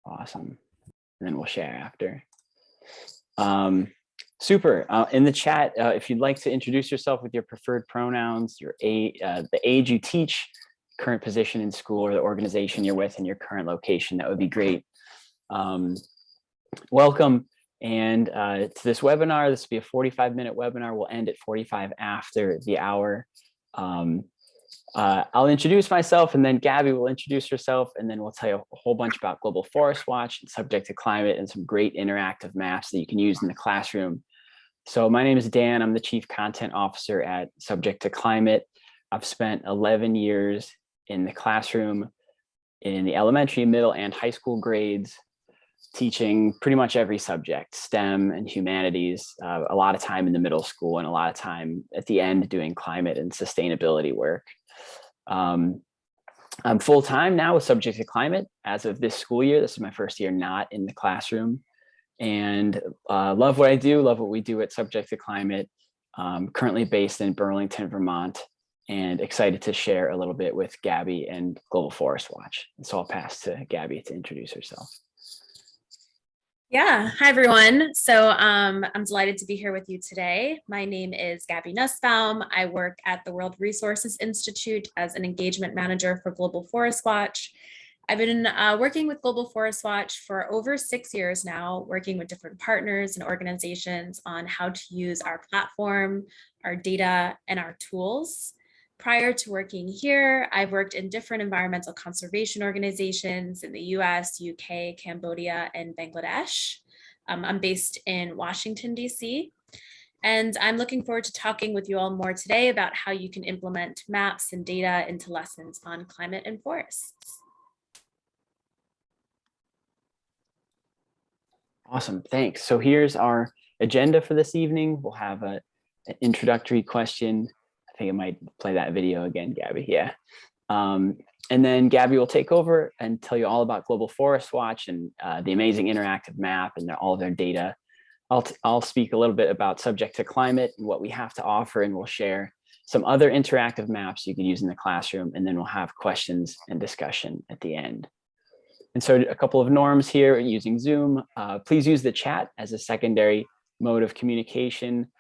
Awesome. And then we'll share after. Super. In the chat, if you'd like to introduce yourself with your preferred pronouns, the age you teach, current position in school, or the organization you're with, and your current location, that would be great. Welcome. And to this webinar, this will be a 45-minute webinar. We'll end at 45 after the hour. I'll introduce myself, and then Gabby will introduce herself, and then we'll tell you a whole bunch about Global Forest Watch and Subject to Climate and some great interactive maps that you can use in the classroom. So my name is Dan. I'm the Chief Content Officer at Subject to Climate. I've spent 11 years in the classroom in the elementary, middle, and high school grades, teaching pretty much every subject, STEM and humanities, a lot of time in the middle school and a lot of time at the end doing climate and sustainability work. I'm full-time now with Subject to Climate as of this school year. This is my first year not in the classroom, and love what I do, love what we do at Subject to Climate. Currently based in Burlington, Vermont, and excited to share a little bit with Gabby and Global Forest Watch. And so I'll pass to Gabby to introduce herself. Yeah, hi everyone. So I'm delighted to be here with you today. My name is Gabby Nussbaum. I work at the World Resources Institute as an engagement manager for Global Forest Watch. I've been working with Global Forest Watch for over 6 years now, working with different partners and organizations on how to use our platform, our data, and our tools. Prior to working here, I've worked in different environmental conservation organizations in the US, UK, Cambodia, and Bangladesh. I'm based in Washington, DC, and I'm looking forward to talking with you all more today about how you can implement maps and data into lessons on climate and forests. Awesome, thanks. So here's our agenda for this evening. We'll have an introductory question. I think I might play that video again, Gabby, yeah. And then Gabby will take over and tell you all about Global Forest Watch and the amazing interactive map and all of their data. I'll speak a little bit about Subject to Climate and what we have to offer, and we'll share some other interactive maps you can use in the classroom, and then we'll have questions and discussion at the end. And so a couple of norms here using Zoom. Please use the chat as a secondary mode of communication.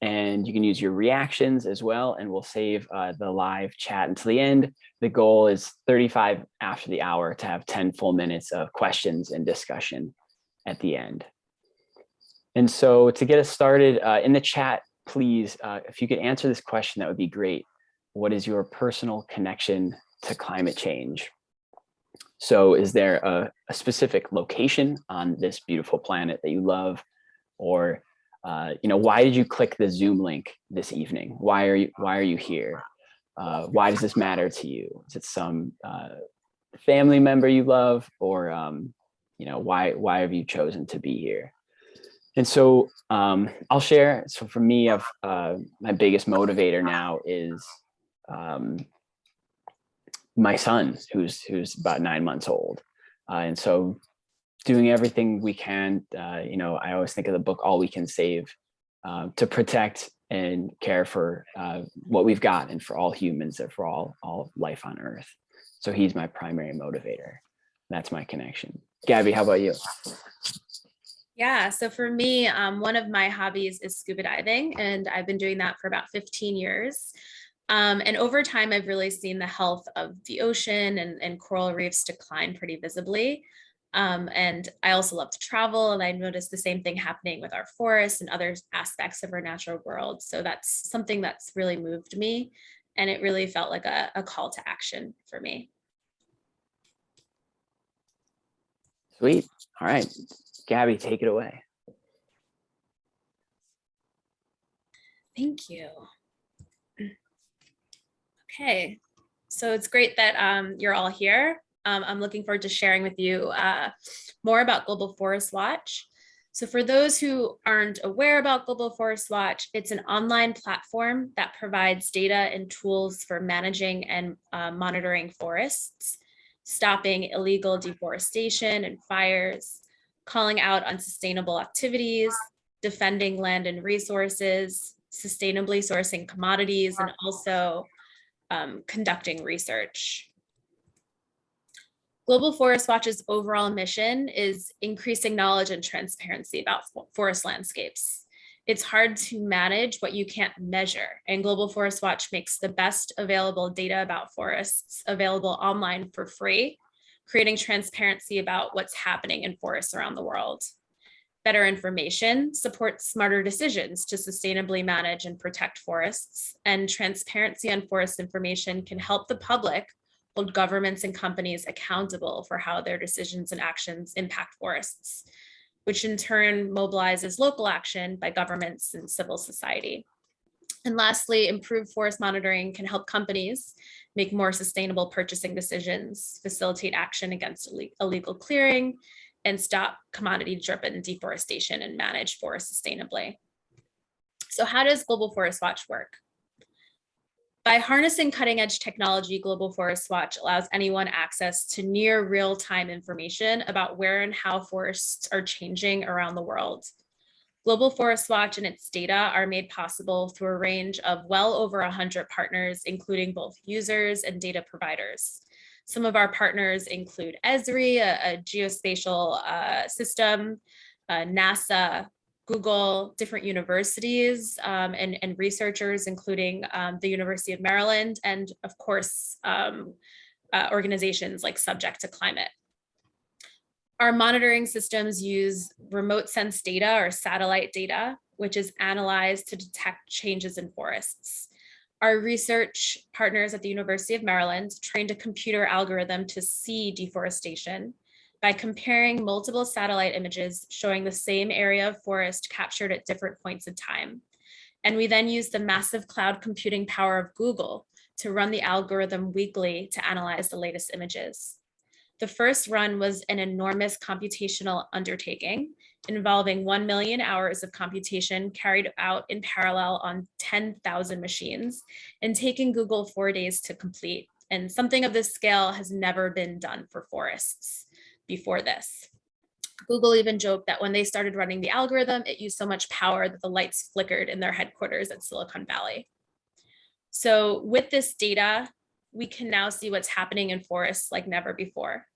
And you can use your reactions as well, and we'll save the live chat until the end. The goal is 35 after the hour to have 10 full minutes of questions and discussion at the end. And so to get us started, in the chat, please, if you could answer this question, that would be great. What is your personal connection to climate change? So is there a specific location on this beautiful planet that you love? Or why did you click the Zoom link this evening? Why are you here? Why does this matter to you? Is it some family member you love, or why have you chosen to be here? And so I'll share. So for me, my biggest motivator now is my son, who's about 9 months old, and so doing everything we can. I always think of the book All We Can Save, to protect and care for what we've got, and for all humans, and for all life on Earth. So he's my primary motivator. That's my connection. Gabby, how about you? Yeah, so for me, one of my hobbies is scuba diving, and I've been doing that for about 15 years. And over time, I've really seen the health of the ocean and coral reefs decline pretty visibly. And I also love to travel, and I noticed the same thing happening with our forests and other aspects of our natural world. So that's something that's really moved me, and it really felt like a call to action for me. Sweet. All right, Gabby, take it away. Thank you. Okay, so it's great that you're all here. I'm looking forward to sharing with you more about Global Forest Watch. So for those who aren't aware about Global Forest Watch, it's an online platform that provides data and tools for managing and monitoring forests, stopping illegal deforestation and fires, calling out unsustainable activities, defending land and resources, sustainably sourcing commodities, and also conducting research. Global Forest Watch's overall mission is increasing knowledge and transparency about forest landscapes. It's hard to manage what you can't measure, and Global Forest Watch makes the best available data about forests available online for free, creating transparency about what's happening in forests around the world. Better information supports smarter decisions to sustainably manage and protect forests, and transparency on forest information can help the public hold governments and companies accountable for how their decisions and actions impact forests, which in turn mobilizes local action by governments and civil society. And lastly, improved forest monitoring can help companies make more sustainable purchasing decisions, facilitate action against illegal clearing, and stop commodity-driven deforestation and manage forests sustainably. So how does Global Forest Watch work? By harnessing cutting-edge technology, Global Forest Watch allows anyone access to near real-time information about where and how forests are changing around the world. Global Forest Watch and its data are made possible through a range of well over 100 partners, including both users and data providers. Some of our partners include Esri, a geospatial system, NASA, Google, different universities, and researchers, including the University of Maryland, and of course, organizations like SubjectToClimate. Our monitoring systems use remote sense data or satellite data, which is analyzed to detect changes in forests. Our research partners at the University of Maryland trained a computer algorithm to see deforestation by comparing multiple satellite images showing the same area of forest captured at different points in time. And we then use the massive cloud computing power of Google to run the algorithm weekly to analyze the latest images. The first run was an enormous computational undertaking involving 1 million hours of computation carried out in parallel on 10,000 machines and taking Google 4 days to complete. And something of this scale has never been done for forests before this. Google even joked that when they started running the algorithm, it used so much power that the lights flickered in their headquarters at Silicon Valley. So with this data, we can now see what's happening in forests like never before.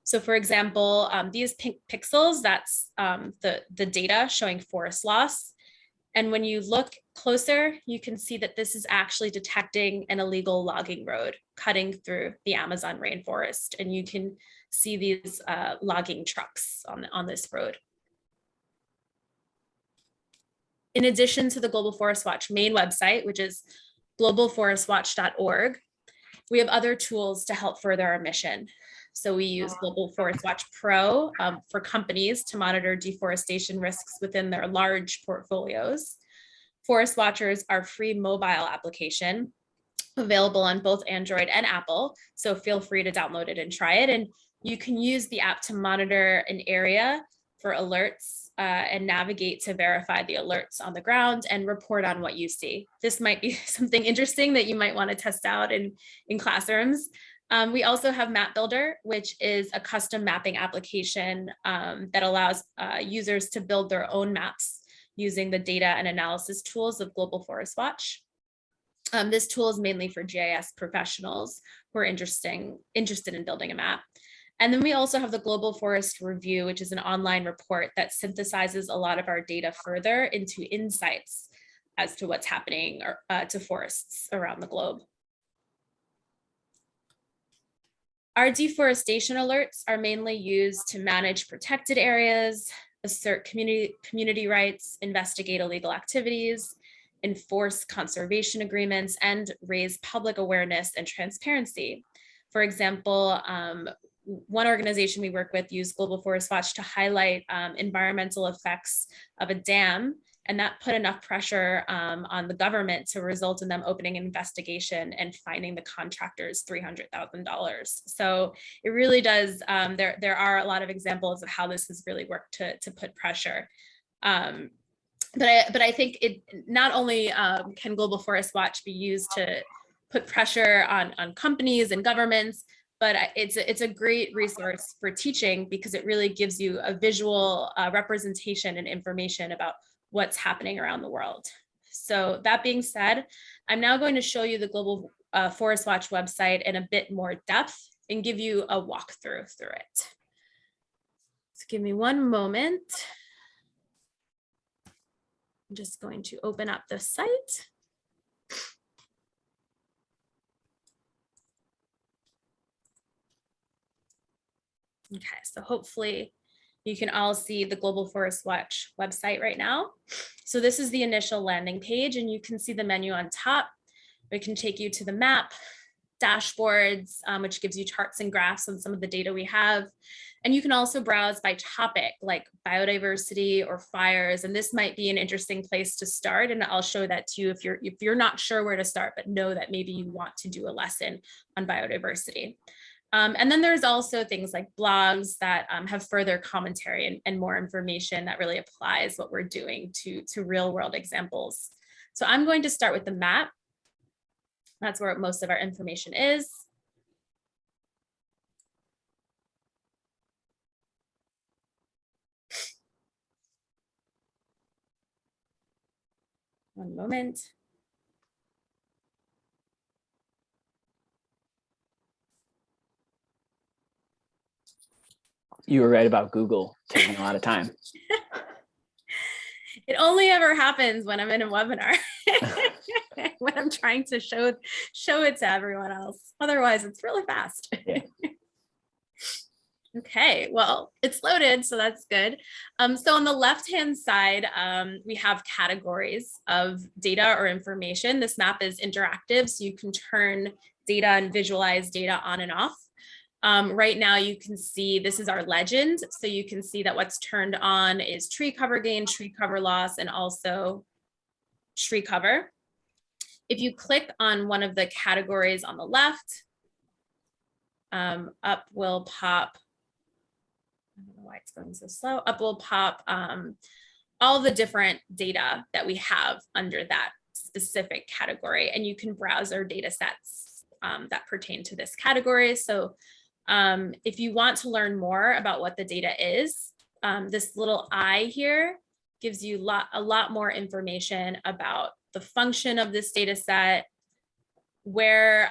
So for example, these pink pixels, that's the data showing forest loss. And when you look closer, you can see that this is actually detecting an illegal logging road cutting through the Amazon rainforest. And you can see these logging trucks on this road. In addition to the Global Forest Watch main website, which is globalforestwatch.org, we have other tools to help further our mission. So we use Global Forest Watch Pro for companies to monitor deforestation risks within their large portfolios. Forest Watchers are free mobile application available on both Android and Apple. So feel free to download it and try it. And you can use the app to monitor an area for alerts and navigate to verify the alerts on the ground and report on what you see. This might be something interesting that you might want to test out in classrooms. We also have Map Builder, which is a custom mapping application that allows users to build their own maps using the data and analysis tools of Global Forest Watch. This tool is mainly for GIS professionals who are interested in building a map. And then we also have the Global Forest Review, which is an online report that synthesizes a lot of our data further into insights as to what's happening to forests around the globe. Our deforestation alerts are mainly used to manage protected areas, assert community rights, investigate illegal activities, enforce conservation agreements, and raise public awareness and transparency. For example, one organization we work with used Global Forest Watch to highlight environmental effects of a dam, and that put enough pressure on the government to result in them opening an investigation and fining the contractors $300,000. So it really does, there are a lot of examples of how this has really worked to put pressure. But I think it not only can Global Forest Watch be used to put pressure on companies and governments, but it's a great resource for teaching because it really gives you a visual representation and information about what's happening around the world. So that being said, I'm now going to show you the Global Forest Watch website in a bit more depth and give you a walkthrough through it. So give me one moment. I'm just going to open up the site. Okay, so hopefully you can all see the Global Forest Watch website right now. So this is the initial landing page, and you can see the menu on top. It can take you to the map, dashboards, which gives you charts and graphs on some of the data we have. And you can also browse by topic like biodiversity or fires. And this might be an interesting place to start. And I'll show that to you if you're not sure where to start, but know that maybe you want to do a lesson on biodiversity. And then there's also things like blogs that have further commentary and more information that really applies what we're doing to real world examples. So I'm going to start with the map. That's where most of our information is. One moment. You were right about Google taking a lot of time. It only ever happens when I'm in a webinar, when I'm trying to show it to everyone else. Otherwise, it's really fast. Yeah. Okay, well, it's loaded, so that's good. So on the left-hand side, we have categories of data or information. This map is interactive, so you can turn data and visualize data on and off. Right now you can see this is our legend. So you can see that what's turned on is tree cover gain, tree cover loss, and also tree cover. If you click on one of the categories on the left, up will pop, I don't know why it's going so slow, up will pop all the different data that we have under that specific category. And you can browse our data sets that pertain to this category. So if you want to learn more about what the data is, this little eye here gives you a lot more information about the function of this data set, where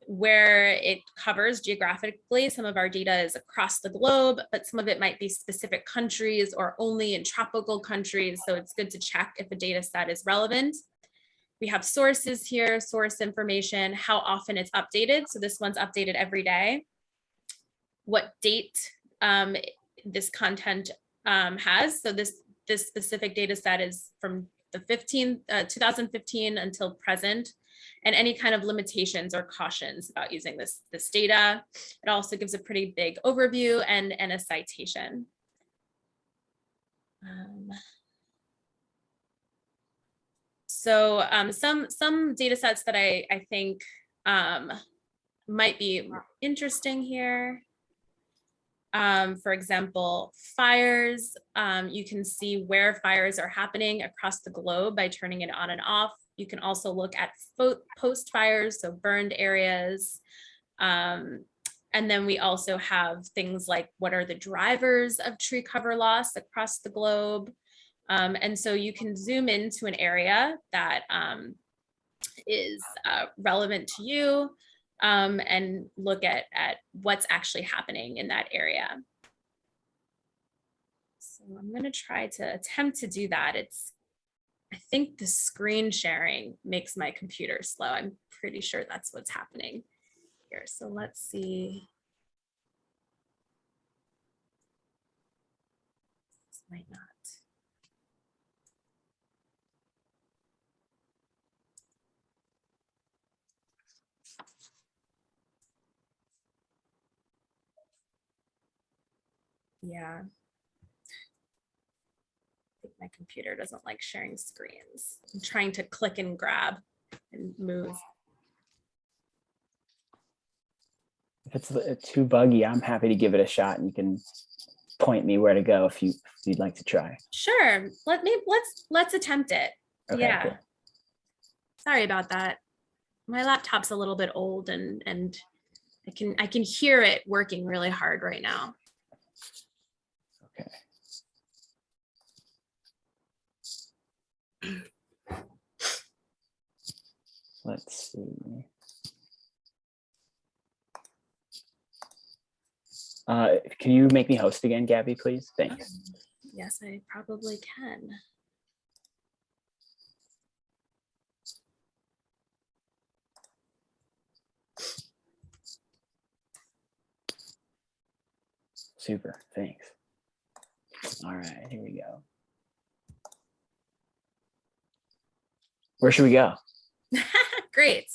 it covers geographically. Some of our data is across the globe, but some of it might be specific countries or only in tropical countries. So it's good to check if a data set is relevant. We have sources here, source information, how often it's updated. So this one's updated every day. What date this content has. So this specific data set is from the 2015 until present, and any kind of limitations or cautions about using this data. It also gives a pretty big overview and a citation. So some data sets that I think might be interesting here. For example, fires, you can see where fires are happening across the globe by turning it on and off. You can also look at post fires, so burned areas. And then we also have things like what are the drivers of tree cover loss across the globe. And so you can zoom into an area that is relevant to you. And look at what's actually happening in that area. So I'm going to try to attempt to do that. I think the screen sharing makes my computer slow. I'm pretty sure that's what's happening here. So let's see. This might not. Yeah. I think my computer doesn't like sharing screens. I'm trying to click and grab and move. If it's too buggy, I'm happy to give it a shot, and you can point me where to go if you'd like to try. Sure. Let's attempt it. Okay, Yeah. cool. Sorry about that. My laptop's a little bit old, and I can hear it working really hard right now. Okay. Let's see. Can you make me host again, Gabby, please? Thanks. Yes, I probably can. Super, thanks. All right, here we go. Where should we go? Great.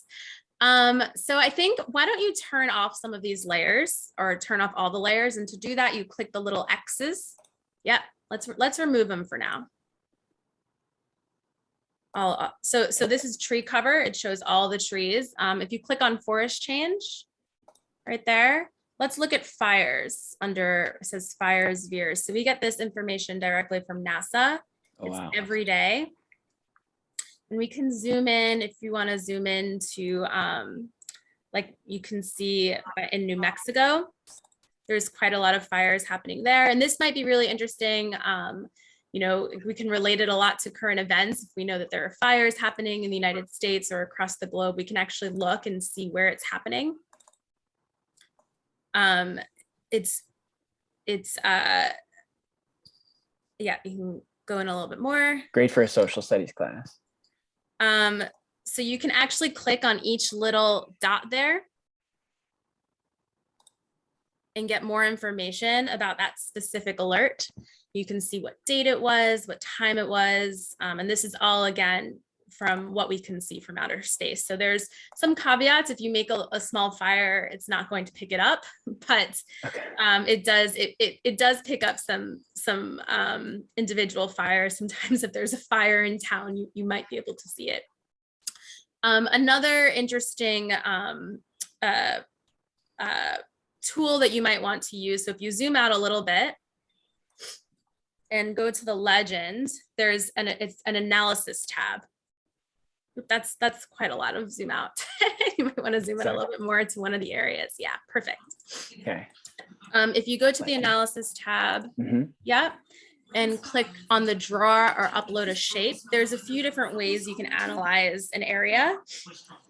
So I think, why don't you turn off some of these layers, or turn off all the layers, and to do that, you click the little X's. Yep, let's remove them for now. So this is tree cover. It shows all the trees. If you click on forest change right there, let's look at fires under, it says fires VIIRS. So we get this information directly from NASA. Oh, wow. It's every day. And we can zoom in if you want to zoom in to, like you can see in New Mexico, there's quite a lot of fires happening there. And this might be really interesting. You know, we can relate it a lot to current events. If we know that there are fires happening in the United States or across the globe, we can actually look and see where it's happening. Yeah, you can go in a little bit more. Great for a social studies class. So you can actually click on each little dot there and get more information about that specific alert. You can see what date it was, what time it was, and this is all, again, from what we can see from outer space. So there's some caveats. If you make a small fire, it's not going to pick it up, but Okay. It does pick up some individual fires. Sometimes if there's a fire in town, you might be able to see it. Another interesting tool that you might want to use. So if you zoom out a little bit and go to the legend, there's it's an analysis tab. That's quite a lot of zoom out. You might want to zoom in a little bit more to one of the areas. Yeah, perfect. Okay. If you go to the analysis tab, Mhm. yeah, and click on the draw or upload a shape, there's a few different ways you can analyze an area.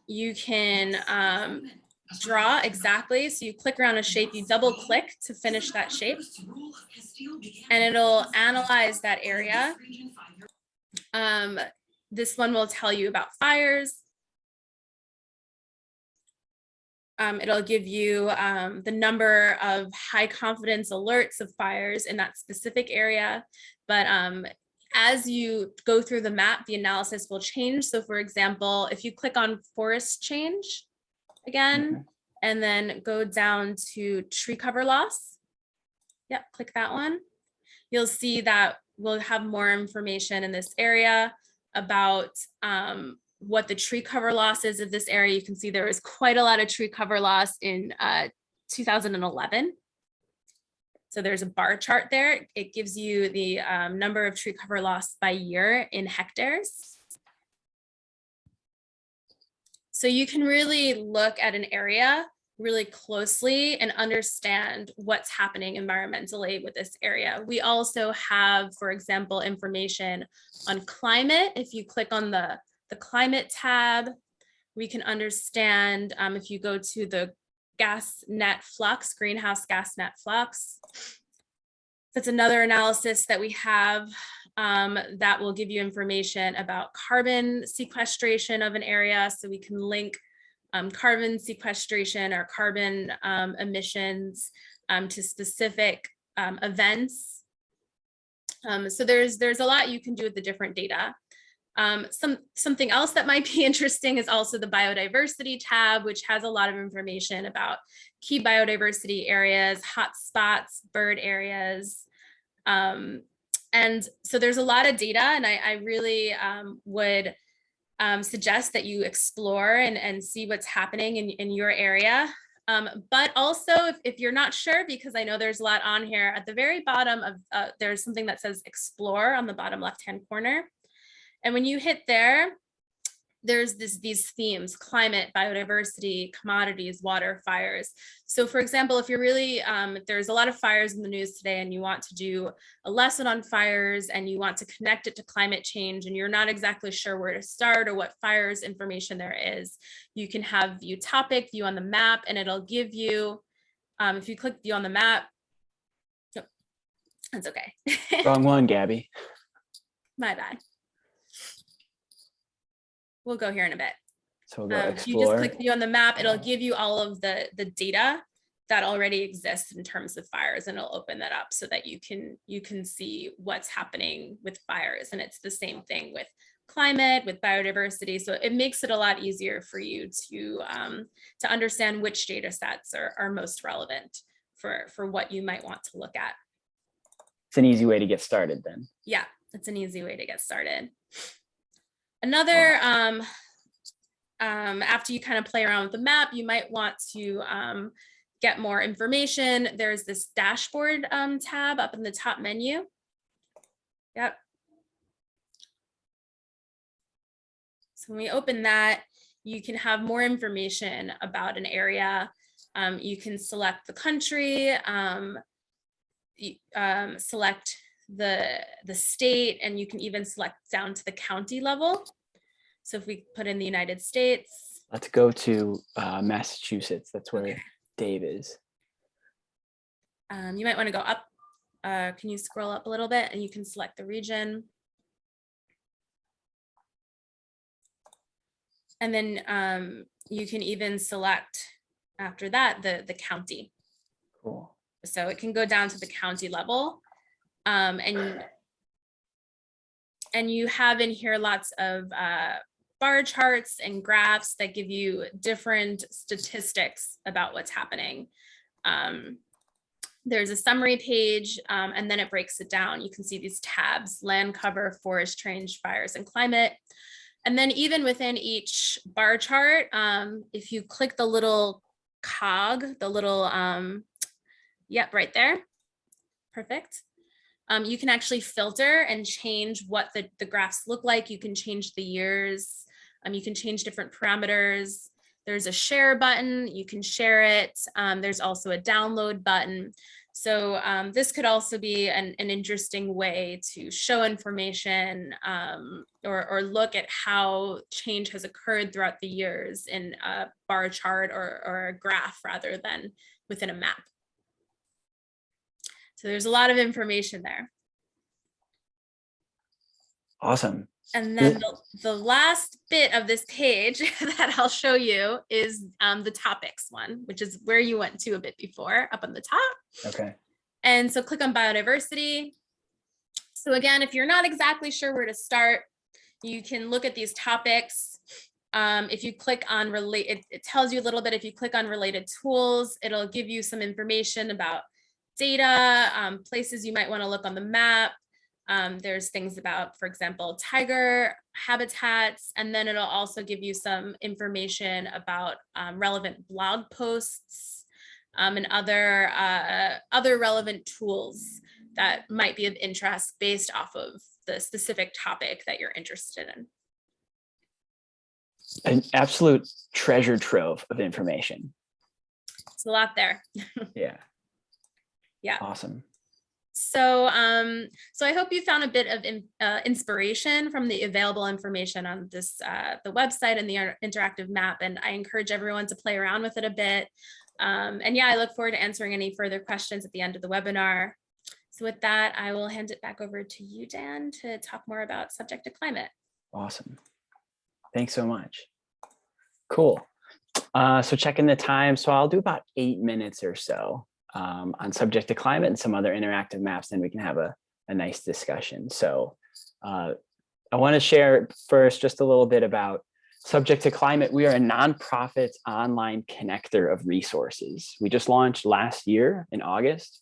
You can draw exactly. So you click around a shape, you double click to finish that shape, and it'll analyze that area. This one will tell you about fires. It'll give you the number of high confidence alerts of fires in that specific area. But as you go through the map, the analysis will change. So for example, if you click on forest change again, and then go down to tree cover loss, yep, click that one. You'll see that we'll have more information in this area about what the tree cover loss is of this area. You can see there was quite a lot of tree cover loss in 2011. So there's a bar chart there. It gives you the number of tree cover loss by year in hectares. So you can really look at an area really closely and understand what's happening environmentally with this area. We also have, for example, information on climate. If you click on the climate tab, we can understand if you go to the gas net flux, greenhouse gas net flux. That's another analysis that we have that will give you information about carbon sequestration of an area. So we can link carbon sequestration or carbon emissions to specific events. So there's a lot you can do with the different data. Something else that might be interesting is also the biodiversity tab, which has a lot of information about key biodiversity areas, hotspots, bird areas. And so there's a lot of data, and I really would suggest that you explore and see what's happening in your area. But also, if you're not sure, because I know there's a lot on here, at the very bottom of there's something that says explore on the bottom left-hand corner. And when you hit there, there's these themes: climate, biodiversity, commodities, water, fires. So for example, if you're really, there's a lot of fires in the news today and you want to do a lesson on fires and you want to connect it to climate change and you're not exactly sure where to start or what fires information there is, you can have view topic, view on the map, and it'll give you If you click view on the map, oh, that's okay. Wrong one, Gabby. My bad. We'll go here in a bit. So we'll go If you just explore. click view on the map, it'll give you all of the data that already exists in terms of fires, and it'll open that up so that you can see what's happening with fires. And it's the same thing with climate, with biodiversity. So it makes it a lot easier for you to understand which data sets are most relevant for what you might want to look at. It's an easy way to get started then. Yeah, it's an easy way to get started. Another, after you kind of play around with the map, you might want to get more information. There's this dashboard tab up in the top menu. Yep. So when we open that, you can have more information about an area. You can select the country, select the state, and you can even select down to the county level. So if we put in the United States. Let's go to Massachusetts. That's where Dave is. You might want to go up. Can you scroll up a little bit and you can select the region. And then you can even select after that the county. Cool. So it can go down to the county level. And you have in here lots of bar charts and graphs that give you different statistics about what's happening. There's a summary page, and then it breaks it down. You can see these tabs: land cover, forest change, fires, and climate. And then even within each bar chart, if you click the little cog, the little, yep, right there, perfect. You can actually filter and change what the graphs look like. You can change the years. You can change different parameters. There's a share button. You can share it. There's also a download button. So this could also be an interesting way to show information or look at how change has occurred throughout the years in a bar chart or a graph rather than within a map. So there's a lot of information there. Awesome. And then the last bit of this page that I'll show you is the topics one, which is where you went to a bit before, up on the top. Okay. And so click on biodiversity. So again, if you're not exactly sure where to start, you can look at these topics. If you click on it tells you a little bit. If you click on related tools, it'll give you some information about data, places you might want to look on the map. There's things about, for example, tiger habitats, and then it'll also give you some information about relevant blog posts and other relevant tools that might be of interest based off of the specific topic that you're interested in. An absolute treasure trove of information. It's a lot there. Yeah. Yeah. Awesome. So, so I hope you found a bit of inspiration from the available information on this, the website and the interactive map, and I encourage everyone to play around with it a bit. And yeah, I look forward to answering any further questions at the end of the webinar. So with that, I will hand it back over to you, Dan, to talk more about SubjectToClimate. Awesome. Thanks so much. Cool. So checking the time. So I'll do about 8 minutes or so on SubjectToClimate and some other interactive maps, then we can have a nice discussion. So I want to share first just a little bit about SubjectToClimate. We are a nonprofit online connector of resources. We just launched last year in August.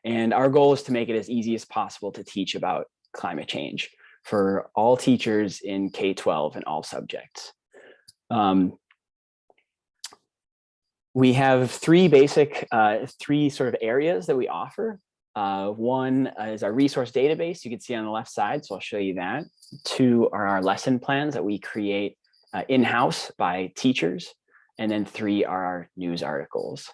And our goal is to make it as easy as possible to teach about climate change for all teachers in K-12 and all subjects. We have three basic, three sort of areas that we offer. One is our resource database, you can see on the left side, so I'll show you that. 2 are our lesson plans that we create in-house by teachers. And then 3 are our news articles.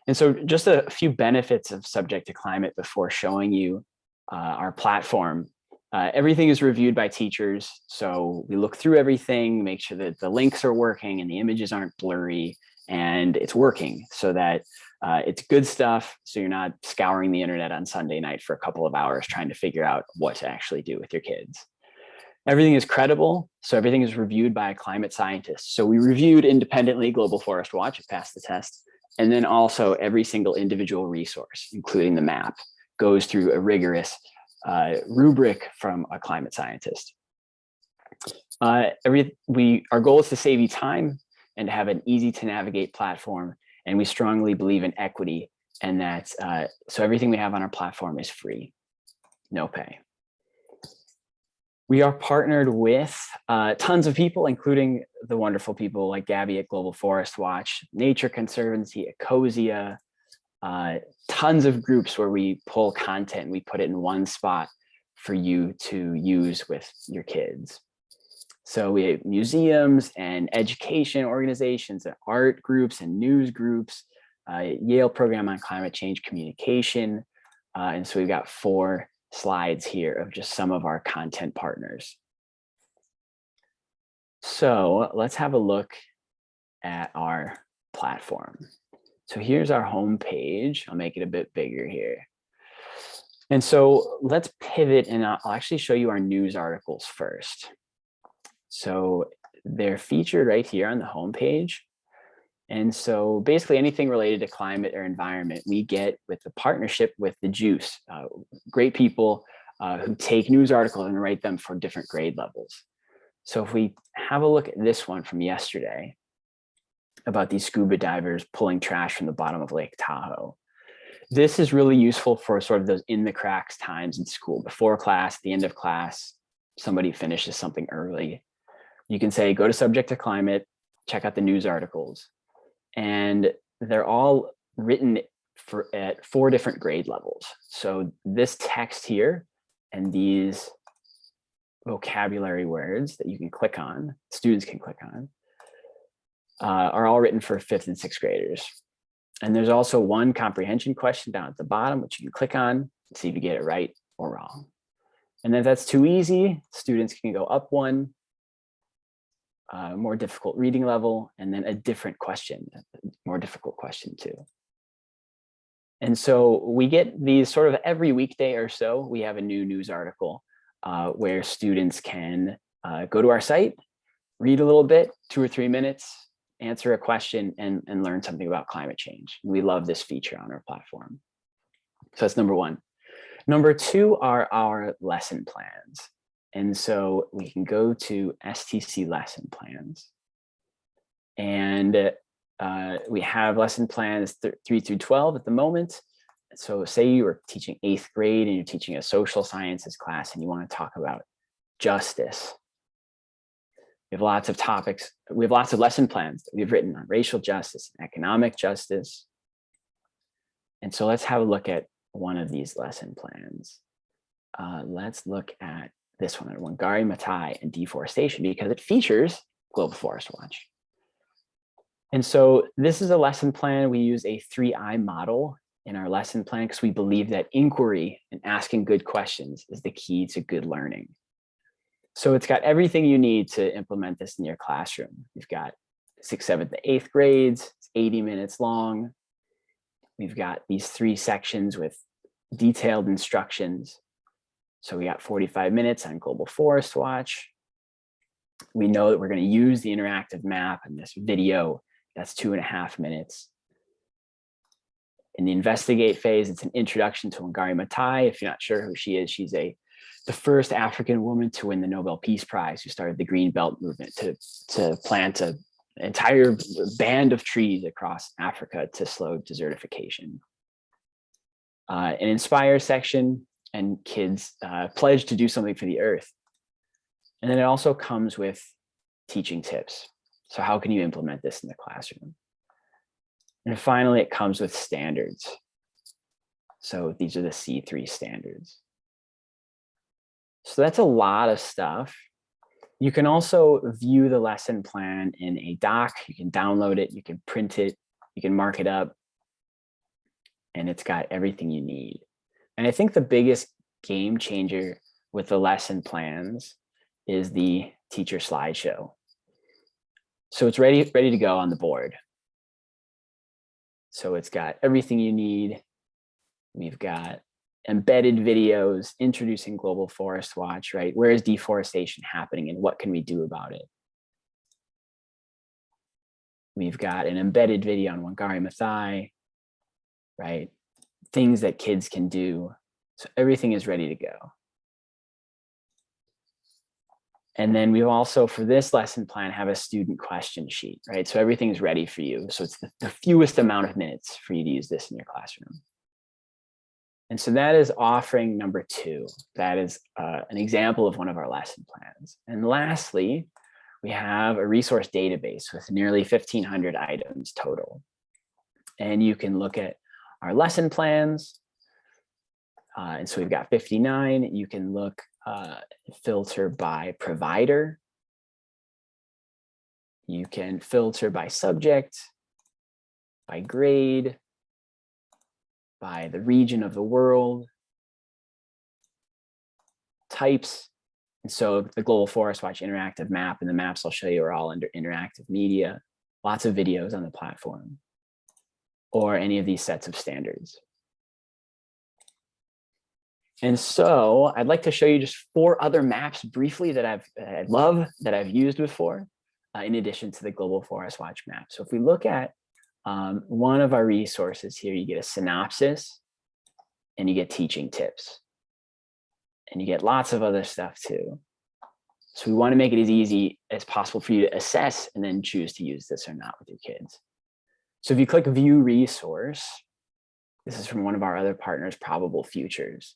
And so just a few benefits of SubjectToClimate before showing you our platform. Everything is reviewed by teachers. So we look through everything, make sure that the links are working and the images aren't blurry and it's working so that It's good stuff, so you're not scouring the internet on Sunday night for a couple of hours trying to figure out what to actually do with your kids. Everything is credible, so everything is reviewed by a climate scientist. So we reviewed independently Global Forest Watch, it passed the test, and then also every single individual resource, including the map, goes through a rigorous rubric from a climate scientist. Our goal is to save you time and to have an easy to navigate platform. And we strongly believe in equity, and that so everything we have on our platform is free, no pay. We are partnered with tons of people, including the wonderful people like Gabby at Global Forest Watch, Nature Conservancy, Ecosia, tons of groups where we pull content and we put it in one spot for you to use with your kids. So we have museums and education organizations and art groups and news groups, Yale program on climate change communication. And so we've got 4 slides here of just some of our content partners. So let's have a look at our platform. So here's our home page. I'll make it a bit bigger here. And so let's pivot, and I'll actually show you our news articles first. So they're featured right here on the home page. And so basically anything related to climate or environment, we get with the partnership with the Juice, great people who take news articles and write them for different grade levels. So if we have a look at this one from yesterday about these scuba divers pulling trash from the bottom of Lake Tahoe, this is really useful for sort of those in the cracks times in school, before class, the end of class, somebody finishes something early. You can say, go to SubjectToClimate, check out the news articles. And they're all written at 4 different grade levels. So this text here and these vocabulary words that you can click on, students can click on, are all written for 5th and 6th graders. And there's also one comprehension question down at the bottom, which you can click on and see if you get it right or wrong. And if that's too easy, students can go up one, more difficult reading level, and then a different question, more difficult question too. And so we get these sort of every weekday or so, we have a new news article where students can go to our site, read a little bit, 2 or 3 minutes, answer a question, and learn something about climate change. We love this feature on our platform. So that's number 1. Number 2 are our lesson plans. And so we can go to STC lesson plans. And we have lesson plans 3 through 12 at the moment. So say you are teaching 8th grade and you're teaching a social sciences class and you want to talk about justice. We have lots of topics. We have lots of lesson plans that we've written on racial justice, and economic justice. And so let's have a look at one of these lesson plans. Let's look at this one, Wangari Maathai and deforestation, because it features Global Forest Watch. And so this is a lesson plan. We use a 3I model in our lesson plan because we believe that inquiry and asking good questions is the key to good learning. So it's got everything you need to implement this in your classroom. You've got 6th, 7th, and 8th grades. It's 80 minutes long. We've got these 3 sections with detailed instructions. So we got 45 minutes on Global Forest Watch. We know that we're going to use the interactive map and this video. That's 2.5 minutes. In the investigate phase, it's an introduction to Wangari Maathai. If you're not sure who she is, she's the first African woman to win the Nobel Peace Prize, who started the Green Belt movement to plant an entire band of trees across Africa to slow desertification. An inspire section, and kids pledge to do something for the earth. And then it also comes with teaching tips. So how can you implement this in the classroom? And finally, it comes with standards. So these are the C3 standards. So that's a lot of stuff. You can also view the lesson plan in a doc. You can download it, you can print it, you can mark it up, and it's got everything you need. And I think the biggest game changer with the lesson plans is the teacher slideshow. So it's ready to go on the board. So it's got everything you need. We've got embedded videos introducing Global Forest Watch, right? Where is deforestation happening and what can we do about it? We've got an embedded video on Wangari Maathai, right? Things that kids can do. So everything is ready to go. And then we've also, for this lesson plan, have a student question sheet, right? So everything is ready for you. So it's the fewest amount of minutes for you to use this in your classroom. And so that is offering number 2. That is an example of one of our lesson plans. And lastly, we have a resource database with nearly 1,500 items total. And you can look at our lesson plans. And so we've got 59. You can look, filter by provider. You can filter by subject, by grade, by the region of the world, types. And so the Global Forest Watch interactive map and the maps I'll show you are all under interactive media, lots of videos on the platform, or any of these sets of standards. And so I'd like to show you just 4 other maps briefly that I love, that I've used before, in addition to the Global Forest Watch map. So if we look at one of our resources here, you get a synopsis and you get teaching tips. And you get lots of other stuff too. So we want to make it as easy as possible for you to assess and then choose to use this or not with your kids. So if you click View Resource, this is from one of our other partners, Probable Futures.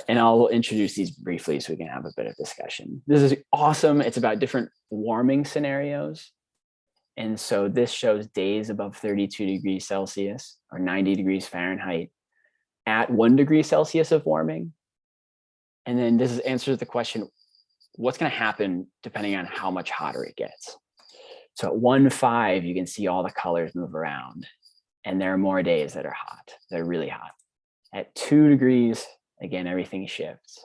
And I'll introduce these briefly so we can have a bit of discussion. This is awesome. It's about different warming scenarios. And so this shows days above 32 degrees Celsius or 90 degrees Fahrenheit at 1 degree Celsius of warming. And then this answers the question, what's going to happen depending on how much hotter it gets? So at 1.5, you can see all the colors move around. And there are more days that are hot. They're really hot. At 2 degrees, again, everything shifts.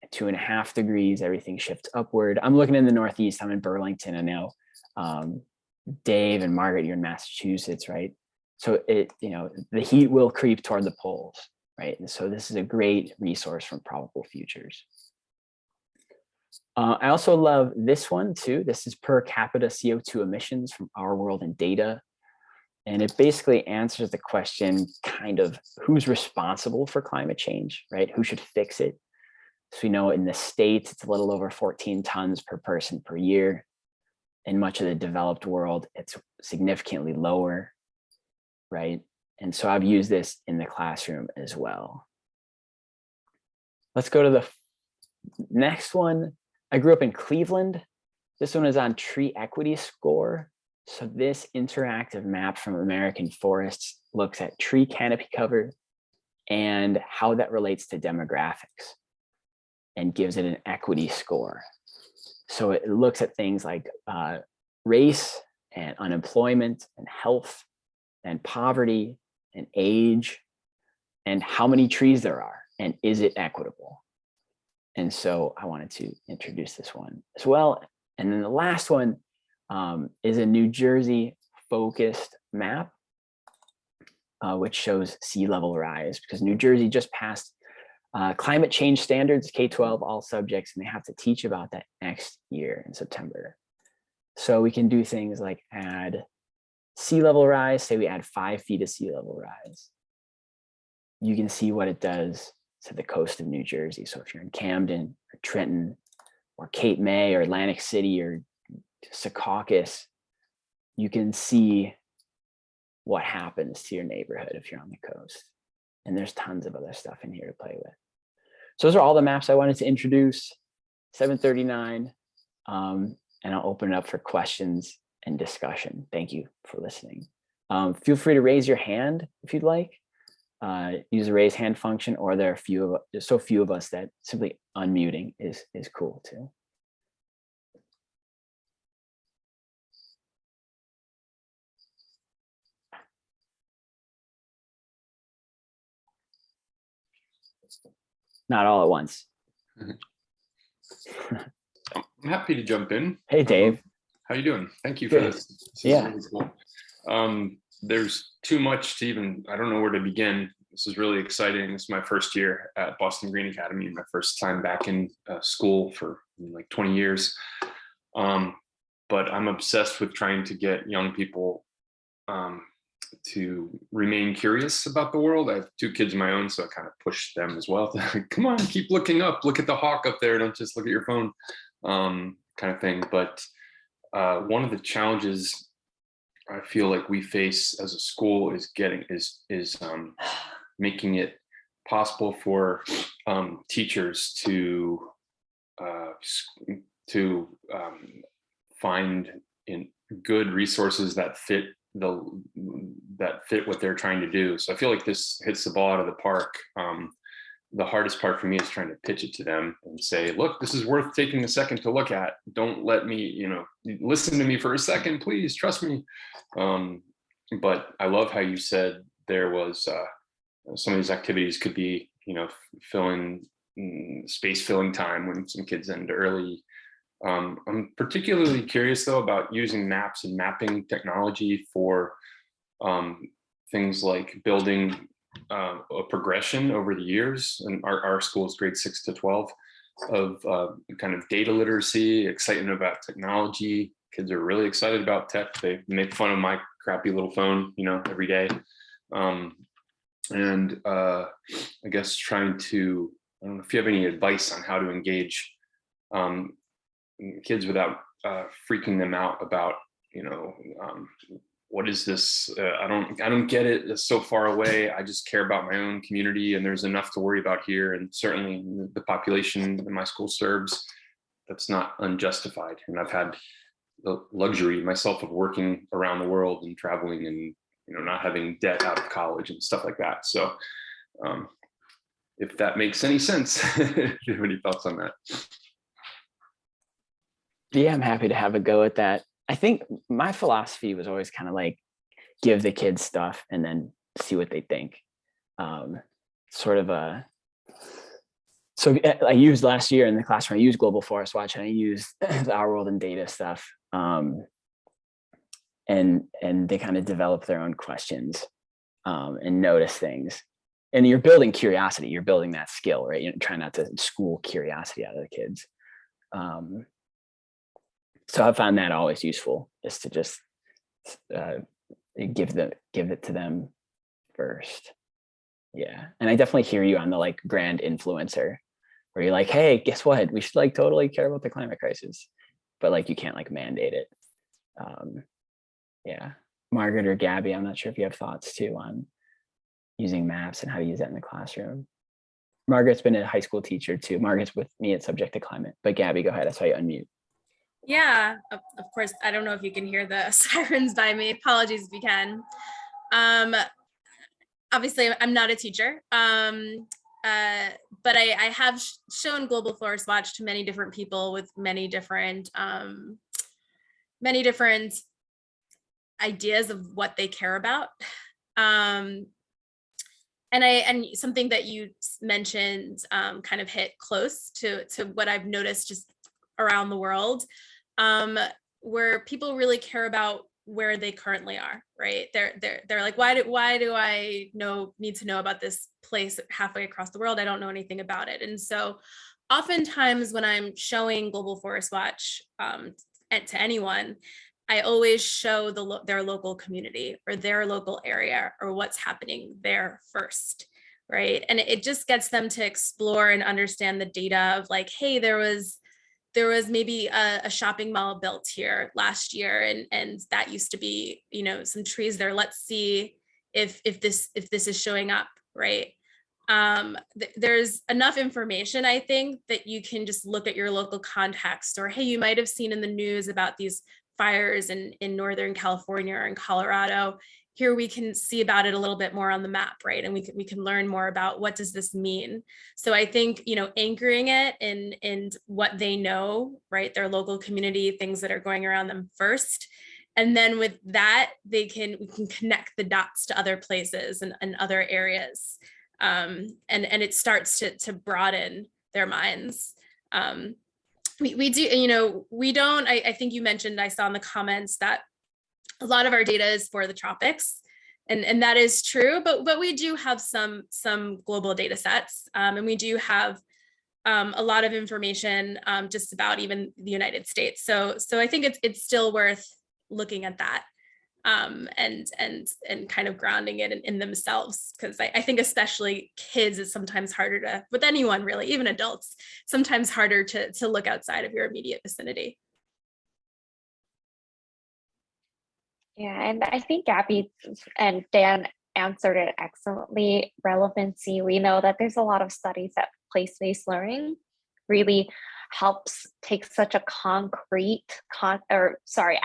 At 2.5 degrees, everything shifts upward. I'm looking in the Northeast. I'm in Burlington. I know Dave and Margaret, you're in Massachusetts, right? So the heat will creep toward the poles, right? And so this is a great resource from Probable Futures. I also love this one too. This is per capita CO2 emissions from Our World in Data. And it basically answers the question kind of who's responsible for climate change, right? Who should fix it? So we know in the States, it's a little over 14 tons per person per year. In much of the developed world, it's significantly lower, right? And so I've used this in the classroom as well. Let's go to the next one. I grew up in Cleveland. This one is on tree equity score. So this interactive map from American Forests looks at tree canopy cover and how that relates to demographics and gives it an equity score. So it looks at things like race and unemployment and health and poverty and age and how many trees there are and is it equitable. And so I wanted to introduce this one as well. And then the last one is a New Jersey focused map, which shows sea level rise because New Jersey just passed climate change standards, K-12, all subjects, and they have to teach about that next year in September. So we can do things like add sea level rise, say we add 5 feet of sea level rise. You can see what it does to the coast of New Jersey. So if you're in Camden or Trenton or Cape May or Atlantic City or Secaucus, you can see what happens to your neighborhood if you're on the coast. And there's tons of other stuff in here to play with. So those are all the maps I wanted to introduce. 7:39, and I'll open it up for questions and discussion. Thank you for listening. Feel free to raise your hand if you'd like. Use the raise hand function, or there are there's so few of us that simply unmuting is cool too. Not all at once. I'm happy to jump in. Hey, Dave. How you doing? Thank you for Good. this. This is Yeah. really cool. There's too much to even, I don't know where to begin. This is really exciting. This is my first year at Boston Green Academy, my first time back in school for like 20 years. But I'm obsessed with trying to get young people to remain curious about the world. I have two kids of my own, so I kind of push them as well. Come on, keep looking up. Look at the hawk up there. Don't just look at your phone, kind of thing. But one of the challenges I feel like we face as a school is making it possible for teachers to find in good resources that fit what they're trying to do. So I feel like this hits the ball out of the park. The hardest part for me is trying to pitch it to them and say, look, this is worth taking a second to look at. Don't let me, listen to me for a second, please, trust me. But I love how you said there was some of these activities could be, space filling time when some kids end early. I'm particularly curious though about using maps and mapping technology for things like building a progression over the years. And our school is grade 6 to 12 of kind of data literacy, excitement about technology. Kids are really excited about tech. They make fun of my crappy little phone, every day. I guess trying to, I don't know if you have any advice on how to engage kids without freaking them out about, what is this? I don't get it. It's so far away. I just care about my own community, and there's enough to worry about here. And certainly the population that my school serves, that's not unjustified. And I've had the luxury myself of working around the world and traveling and, not having debt out of college and stuff like that. So if that makes any sense, do you have any thoughts on that? Yeah, I'm happy to have a go at that. I think my philosophy was always kind of like give the kids stuff and then see what they think. So I used last year in the classroom, I used Global Forest Watch and I used the Our World in Data stuff. And they kind of develop their own questions and notice things. And you're building curiosity, you're building that skill, right? You're trying not to school curiosity out of the kids. So I found that always useful, is to just give it to them first. Yeah, and I definitely hear you on the like brand influencer, where you're like, hey, guess what? We should like totally care about the climate crisis, but like you can't like mandate it. Yeah, Margaret or Gabby, I'm not sure if you have thoughts too on using maps and how to use that in the classroom. Margaret's been a high school teacher too. Margaret's with me at Subject-to-Climate, but Gabby, go ahead. I saw you unmute. Yeah, of course. I don't know if you can hear the sirens by me. Apologies if you can. Obviously, I'm not a teacher, but I have shown Global Forest Watch to many different people with many different ideas of what they care about. And something that you mentioned kind of hit close to what I've noticed just around the world, where people really care about where they currently are, right? They're like, why do I need to know about this place halfway across the world? I don't know anything about it. And so oftentimes when I'm showing Global Forest Watch to anyone, I always show their local community or their local area or what's happening there first, right? And it just gets them to explore and understand the data of like, hey, there was maybe a shopping mall built here last year, and that used to be, some trees there. Let's see if this is showing up, right? There's enough information, I think, that you can just look at your local context, or hey, you might have seen in the news about these fires in Northern California or in Colorado. Here we can see about it a little bit more on the map, right? And we can learn more about what does this mean. So I think, anchoring it in what they know, right? Their local community, things that are going around them first. And then with that, we can connect the dots to other places and other areas. And it starts to broaden their minds. we do, you know, we don't, I think you mentioned, I saw in the comments that a lot of our data is for the tropics. And that is true, but we do have some global data sets, and we do have a lot of information just about even the United States. So I think it's still worth looking at that, and kind of grounding it in themselves, because I think especially kids is sometimes harder to, with anyone really, even adults, sometimes harder to look outside of your immediate vicinity. Yeah, and I think Gabby and Dan answered it excellently. Relevancy, we know that there's a lot of studies that place-based learning really helps take such a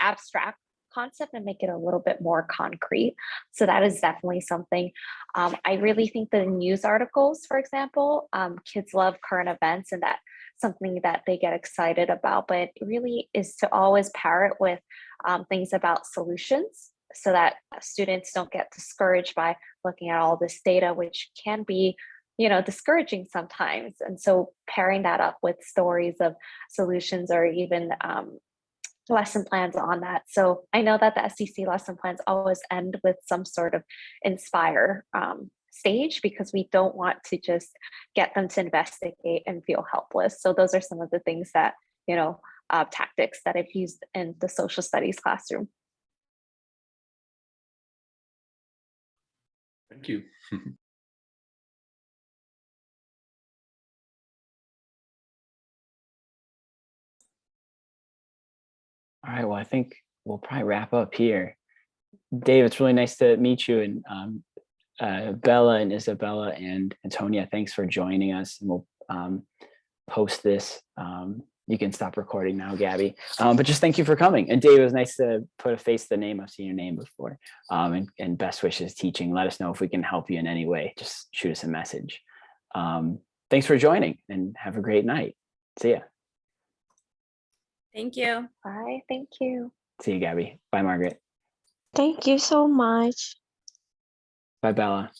abstract concept and make it a little bit more concrete. So that is definitely something. I really think the news articles, for example, kids love current events, and that's something that they get excited about, but it really is to always pair it with things about solutions, so that students don't get discouraged by looking at all this data, which can be, you know, discouraging sometimes. And so pairing that up with stories of solutions, or even lesson plans on that. So I know that the SEC lesson plans always end with some sort of inspire stage, because we don't want to just get them to investigate and feel helpless. So those are some of the things that, you know, tactics that I've used in the social studies classroom. Thank you. All right, well, I think we'll probably wrap up here. Dave, it's really nice to meet you, and Bella and Isabella and Antonia, thanks for joining us. And we'll post this. You can stop recording now, Gabby. But just thank you for coming. And Dave, it was nice to put a face to the name. I've seen your name before. And best wishes teaching. Let us know if we can help you in any way. Just shoot us a message. Thanks for joining, and have a great night. See ya. Thank you. Bye. Thank you. See you, Gabby. Bye, Margaret. Thank you so much. Bye, Bella.